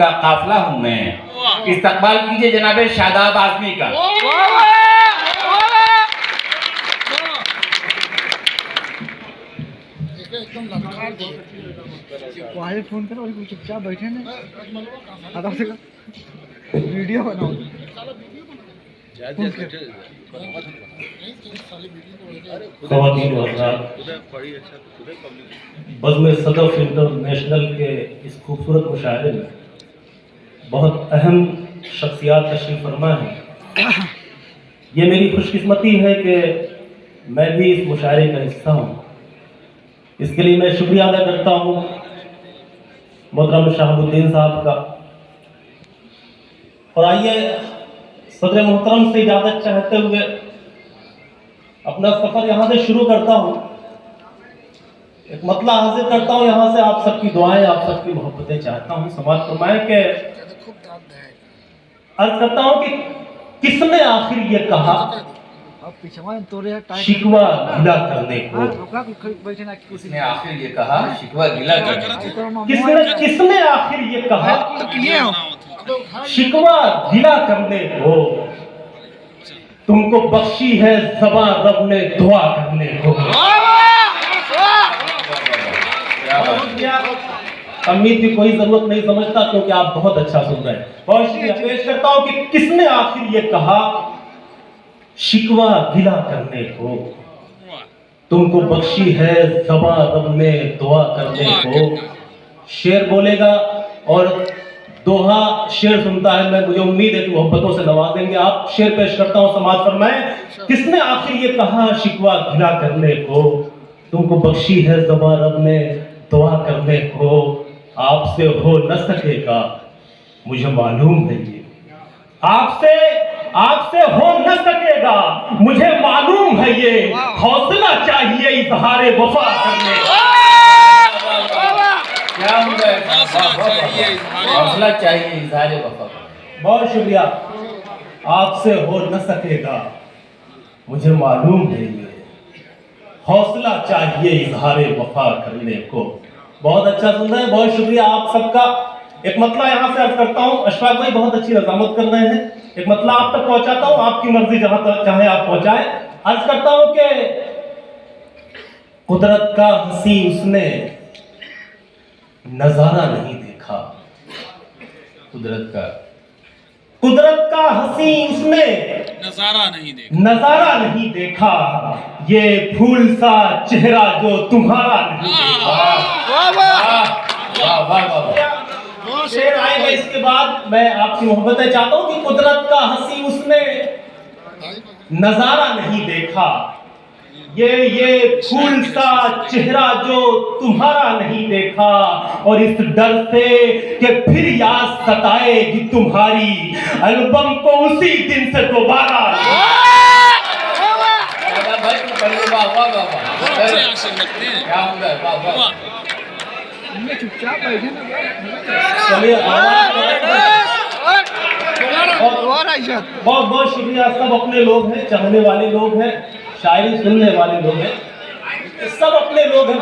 का काफिला हूं मैं। इस्तकबाल कीजिए जनाब शादाब आजमी का। एकदम ललकार दिए वहाँ फोन करो और चुपचाप बैठे ना आता से वीडियो बनाओ ख़वातीन व हज़रात, बज़्म सदफ़ इंटरनेशनल के इस खूबसूरत मुशाहरे में बहुत अहम शख्सियात तशरीफ़ फरमा हैं। ये मेरी खुशकिस्मती है कि मैं भी इस मुशाहरे का हिस्सा हूँ। इसके लिए मैं शुक्रिया अदा करता हूँ मोहतरम शहाबुद्दीन साहब का। और आइए सदर मोहतरम से इजाज़त चाहते हुए अपना सफ़र यहाँ से शुरू करता हूँ। एक मतला हाजिर करता हूँ यहाँ से, आप सबकी दुआएं, आप सबकी मोहब्बतें चाहता हूँ। समाज फरमाए कि अर्ज करता हूँ कि किसने आखिर ये कहा शिकवा गिला करने को। किसने आखिर ये कहा शिकवा गिला करने को। किसने आखिर ये कहा शिकवा गिला करने को। तुमको बख्शी है ज़बां रब ने दुआ करने को। उम्मीद की कोई जरूरत नहीं समझता क्योंकि आप बहुत अच्छा सुन रहे हैं। बहुत शुक्रिया पेश करता हूं कि किसने आखिर ये कहा शिकवा गिला करने को। तुमको बख्शी है ज़बां रब ने दुआ करने को। शेर बोलेगा और दोहा शेर सुनता है। मैं मुझे उम्मीद है कि मोहब्बतों से नवाजेंगे आप। शेर पेश करता हूं, समाज फरमाए किसने आखिर ये कहा शिकवा गिला करने को। तुमको बख्शी है ज़बां रब ने दुआ करने को। आपसे हो न सकेगा मुझे मालूम है ये। आपसे हो न सकेगा मुझे मालूम है ये। हौसला चाहिए इज़हारे वफा करने का। क्या हौसला चाहिए इज़हारे वफा। बहुत शुक्रिया। आपसे हो न सकेगा मुझे मालूम है ये। हौसला चाहिए इज़हारे वफा करने को। बहुत अच्छा सुन रहे हैं, बहुत शुक्रिया आप सबका। एक मतला यहाँ से अर्ज करता हूँ। अशफाक भाई बहुत अच्छी रजामत कर रहे हैं। एक मतला आप तक पहुँचाता हूँ, आपकी मर्जी जहाँ तक चाहे आप पहुँचाए। अर्ज करता हूँ कि कुदरत का हंसी उसने नजारा नहीं देखा। कुदरत का हंसी उसने नजारा नहीं देखा। ये फूल सा चेहरा जो तुम्हारा नहीं देखा। शेर आएगा इसके बाद। मैं आपकी मोहब्बतें चाहता हूं कि कुदरत का हंसी उसने नजारा नहीं देखा। ये फूल सा चेहरा जो तुम्हारा नहीं देखा। और इस डर से कि फिर याद सताएगी तुम्हारी एल्बम को उसी दिन से दोबारा। चुपचाप बैठे ना। चलिए बहुत बहुत शुक्रिया। सब अपने लोग हैं, चाहने वाले लोग हैं, शायरी सुनने वाले लोग हैं, सब अपने लोग हैं।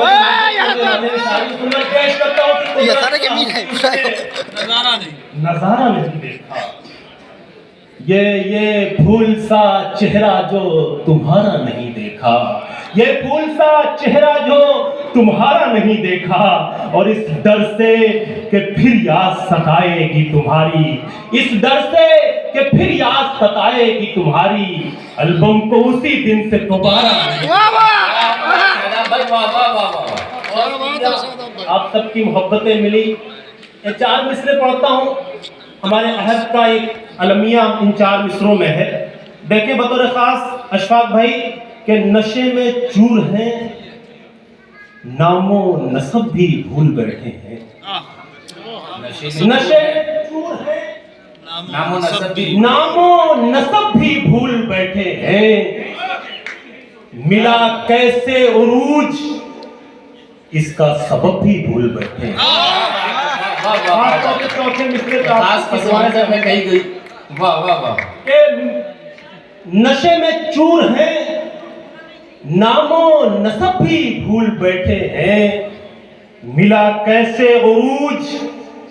शायरी सुनना पेश करता हूँ कि नजारा नहीं देखा। ये फूल सा चेहरा जो तुम्हारा नहीं देखा। ये फूल सा चेहरा जो तुम्हारा नहीं देखा। और इस डर से कि फिर याद सताएगी तुम्हारी। इस डर से कि फिर याद सताएगी तुम्हारी एल्बम को उसी दिन से दोबारा। आप सबकी मोहब्बतें मिली। ये 4 मिसरे पढ़ता हूँ। हमारे अहद का एक अलमिया इन 4 मिसरों में है। देखें बतौर खास अशफाक भाई के नशे में चूर हैं, नामो नसब भी भूल बैठे हैं। नशे में चूर हैं, नामो नसब भी भूल बैठे हैं। मिला कैसे उरूज इसका सबब भी भूल बैठे हैं। चौथे मिसरे में कही गई। वाह वाह वाह। नशे में चूर हैं, नामो नसब भी भूल बैठे हैं। मिला कैसे उरूज